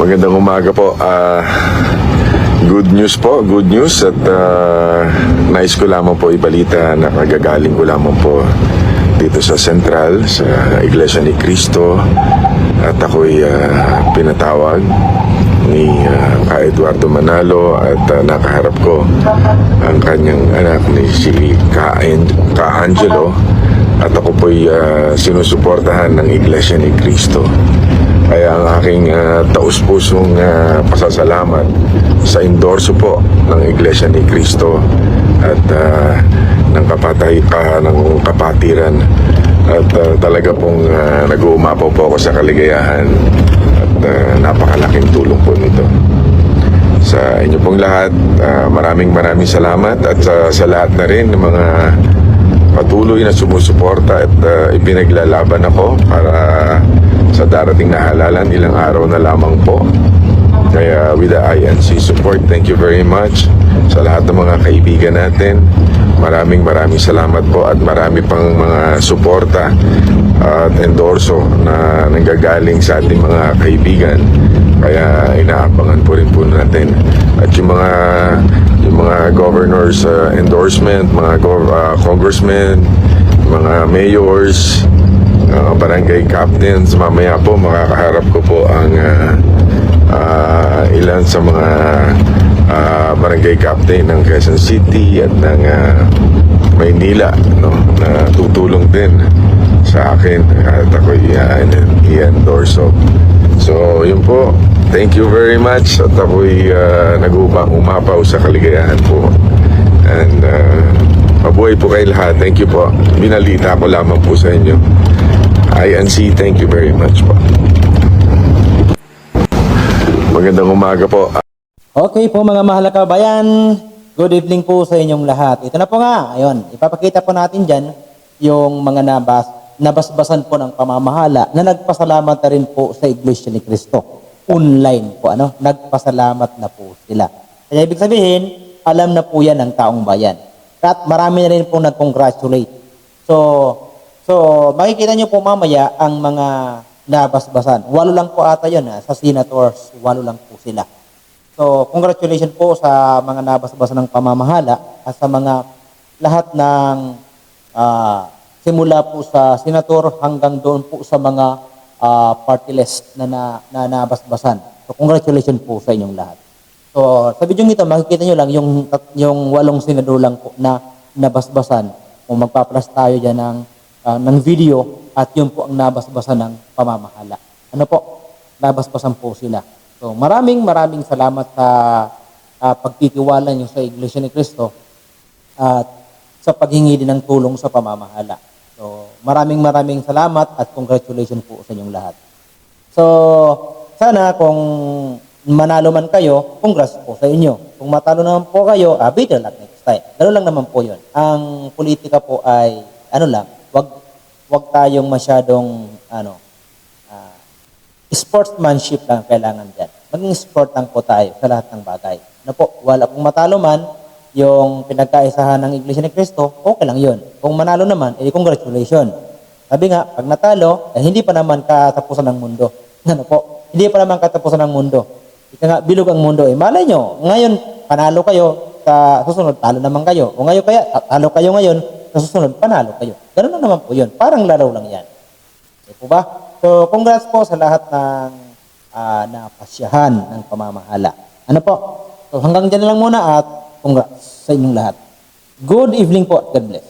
Magandang umaga po. Good news po, good news at nais ko lamang po ibalita na kagagaling ko lamang po dito sa Central, sa Iglesia ni Cristo, at ako'y pinatawag ni Ka Eduardo Manalo at nakaharap ko ang kanyang anak ni si Ka Angelo, at ako po'y sinusuportahan ng Iglesia ni Cristo. Kaya ang aking taus-pusong pasasalamat sa endorso po ng Iglesia ni Cristo at ng kapatiran, at talaga pong nag-uumapaw po ako sa kaligayahan at napakalaking tulong po nito sa inyo pong lahat. Maraming salamat, at sa lahat na rin ng mga patuloy na sumusuporta at ipinaglalaban ako para sa darating na halalan. Ilang araw na lamang po. Kaya with the INC support, thank you very much sa lahat ng mga kaibigan natin. Maraming salamat po, at marami pang mga suporta at endorso na nanggagaling sa ating mga kaibigan. Kaya inaabangan po rin po natin. At yung mga governors endorsement, mga congressmen, mga mayors, barangay captains, mamaya po makakaharap ko po ang ilan sa mga barangay captain ng Quezon City at ng Maynila, no, na tutulong din sa akin at ako'y i-endorso. So yun po, thank you very much, at ako'y umapaw sa kaligayahan po, and mabuhay po kayo lahat. Thank you po, binalita ko lamang po sa inyo. INC, thank you very much po. Magandang umaga po. Okay po mga mahal na kabayan, good evening po sa inyong lahat. Ito na po nga, ayun, ipapakita po natin dyan yung mga nabasbasan po ng pamamahala na nagpasalamat na rin po sa Iglesia ni Cristo. Online po, nagpasalamat na po sila. Kaya ibig sabihin, alam na po yan ng taong bayan. At marami na rin po nag-congratulate. So makikita nyo po mamaya ang mga nabasbasan. 8 lang po ata yun, sa senators, 8 lang po sila. So, congratulations po sa mga nabasbasan ng pamamahala at sa mga lahat ng simula po sa senator hanggang doon po sa mga party list na nabasbasan. So, congratulations po sa inyong lahat. So, sa video nito, makikita nyo lang yung 8 senador lang po na nabasbasan. Kung magpapalas tayo dyan ng video, at yun po ang nabasbasan ng pamamahala. Ano po? Nabasbasan po sila. So, maraming salamat sa pagtitiwala niyo sa Iglesia ni Cristo at sa paghingi din ng tulong sa pamamahala. So, maraming salamat at congratulations po sa inyong lahat. So, sana kung manalo man kayo, congrats po sa inyo. Kung matalo naman po kayo, better luck next time. Ganoon lang naman po yun. Ang politika po ay, wag tayong masyadong, sportsmanship lang kailangan dyan. Maging sport lang po tayo sa lahat ng bagay. Wala pong matalo man, yung pinagkaisahan ng Iglesia ni Cristo, okay lang yun. Kung manalo naman, congratulations. Sabi nga, pag natalo, hindi pa naman katapusan ng mundo. Hindi pa naman katapusan ng mundo. Ika nga, bilog ang mundo. Malay nyo, ngayon, panalo kayo, sa susunod, talo naman kayo. O ngayon kaya, talo kayo ngayon, sa susunod, panalo kayo. Ganun lang naman po yun. Parang laro lang yan. Okay po ba? So, congrats po sa lahat ng napasyahan ng pamamahala. Ano po? So, hanggang dyan lang muna, at congrats sa inyong lahat. Good evening po, at God bless.